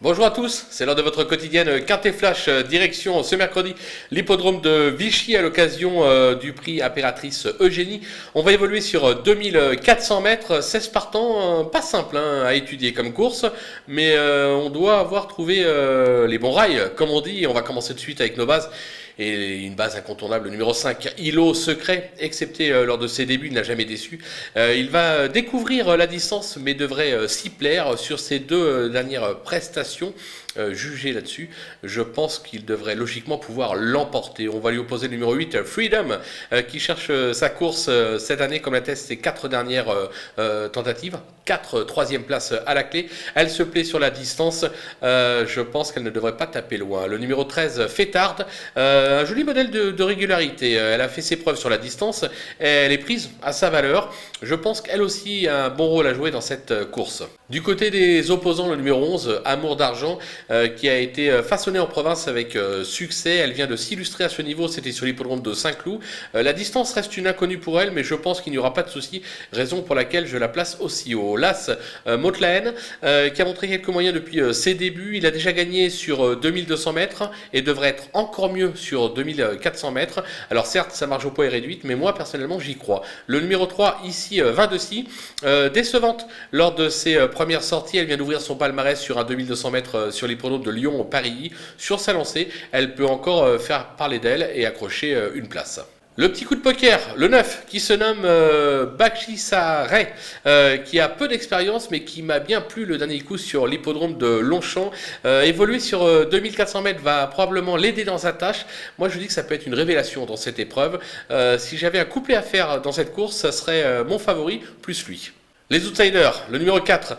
Bonjour à tous, c'est l'heure de votre quotidienne Quintet Flash, direction ce mercredi l'hippodrome de Vichy à l'occasion du prix Impératrice Eugénie. On va évoluer sur 2400 mètres, 16 partants, pas simple à étudier comme course, mais on doit avoir trouvé les bons rails, comme on dit, et on va commencer de suite avec nos bases. Et une base incontournable, le numéro 5, Îlot Secret, excepté lors de ses débuts, il n'a jamais déçu. Il va découvrir la distance, mais devrait s'y plaire sur ses deux dernières prestations. Jugé là-dessus, je pense qu'il devrait logiquement pouvoir l'emporter. On va lui opposer le numéro 8, Freedom, qui cherche sa course cette année, comme l'attestent ses 4 dernières tentatives. 4 troisième places à la clé. Elle se plaît sur la distance. Je pense qu'elle ne devrait pas taper loin. Le numéro 13, Fêtarde, un joli modèle de régularité. Elle a fait ses preuves sur la distance. Elle est prise à sa valeur. Je pense qu'elle aussi a un bon rôle à jouer dans cette course. Du côté des opposants, le numéro 11, Amour d'Argent, qui a été façonnée en province avec succès. Elle vient de s'illustrer à ce niveau, c'était sur l'hippodrome de Saint-Cloud. La distance reste une inconnue pour elle, mais je pense qu'il n'y aura pas de souci, raison pour laquelle je la place aussi haut. L'As, Motlaen, qui a montré quelques moyens depuis ses débuts. Il a déjà gagné sur 2200 mètres et devrait être encore mieux sur 2400 mètres. Alors certes, sa marge au poids est réduite, mais moi personnellement j'y crois. Le numéro 3, ici, 22 décevante lors de ses premières sorties. Elle vient d'ouvrir son palmarès sur un 2200 mètres sur l'hippodrome de Lyon au Paris. Sur sa lancée, elle peut encore faire parler d'elle et accrocher une place. Le petit coup de poker, le 9, qui se nomme Bakhisare, qui a peu d'expérience, mais qui m'a bien plu le dernier coup sur l'hippodrome de Longchamp. Évoluer sur 2400 mètres va probablement l'aider dans sa tâche. Moi, je dis que ça peut être une révélation dans cette épreuve. Si j'avais un couplet à faire dans cette course, ça serait mon favori, plus lui. Les outsiders, le numéro 4,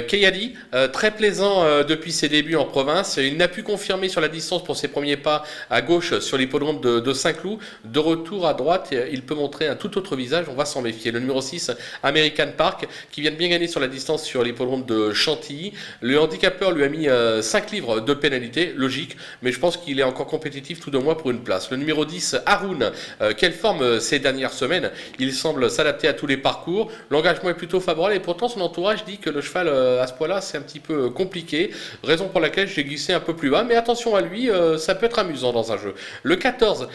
Kayadi, très plaisant depuis ses débuts en province. Il n'a pu confirmer sur la distance pour ses premiers pas à gauche sur l'hippodrome de Saint-Cloud. De retour à droite, il peut montrer un tout autre visage, on va s'en méfier. Le numéro 6, American Park, qui vient de bien gagner sur la distance sur l'hippodrome de Chantilly. Le handicapeur lui a mis 5 livres de pénalité, logique, mais je pense qu'il est encore compétitif tout de moins pour une place. Le numéro 10, Haroun, quelle forme ces dernières semaines. Il semble s'adapter à tous les parcours. L'engagement est plutôt favorable et pourtant son entourage dit que le cheval à ce poids-là c'est un petit peu compliqué, raison pour laquelle j'ai glissé un peu plus bas, mais attention à lui, ça peut être amusant dans un jeu. Le 14,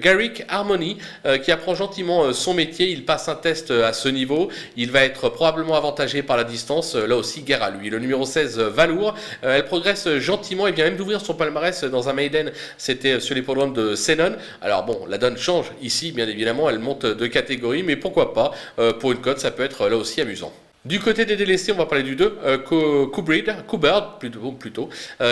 Garrick Harmony, qui apprend gentiment son métier, il passe un test à ce niveau, il va être probablement avantagé par la distance, là aussi guerre à lui. Le numéro 16, Valour, elle progresse gentiment et vient même d'ouvrir son palmarès dans un maiden, c'était sur l'hippodrome de Senon. Alors bon, la donne change ici, bien évidemment, elle monte de catégorie, mais pourquoi pas, pour une cote ça peut être là aussi amusant. Du côté des délaissés, on va parler du 2, Coubird plutôt.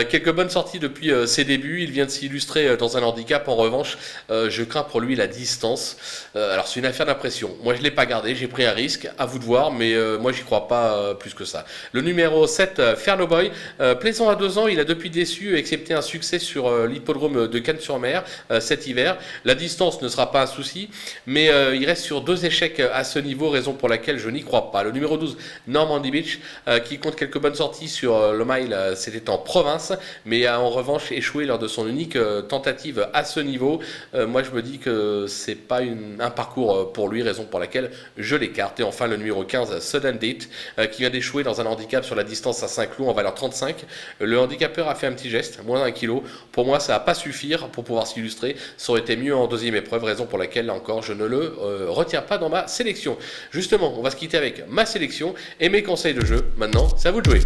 Quelques bonnes sorties depuis ses débuts. Il vient de s'illustrer dans un handicap. En revanche, je crains pour lui la distance. Alors c'est une affaire d'impression. Moi je ne l'ai pas gardé, j'ai pris un risque, à vous de voir, mais moi j'y crois pas plus que ça. Le numéro 7, Fernoboy, plaisant à 2 ans, il a depuis déçu, excepté un succès sur l'hippodrome de Cannes-sur-Mer cet hiver. La distance ne sera pas un souci, mais il reste sur 2 échecs à ce niveau, raison pour laquelle je n'y crois pas. Le numéro 12, Normandy Beach, qui compte quelques bonnes sorties sur le mile, c'était en province, mais a en revanche échoué lors de son unique tentative à ce niveau. Moi je me dis que c'est pas un parcours pour lui, raison pour laquelle je l'écarte. Et enfin le numéro 15, Sudden Date, qui vient d'échouer dans un handicap sur la distance à Saint-Cloud en valeur 35. Le handicapeur a fait un petit geste, moins d'1 kilo. Pour moi ça va pas suffire pour pouvoir s'illustrer, ça aurait été mieux en deuxième épreuve, raison pour laquelle là encore je ne le retiens pas dans ma sélection. Justement, on va se quitter avec ma sélection et mes conseils de jeu. Maintenant, c'est à vous de jouer.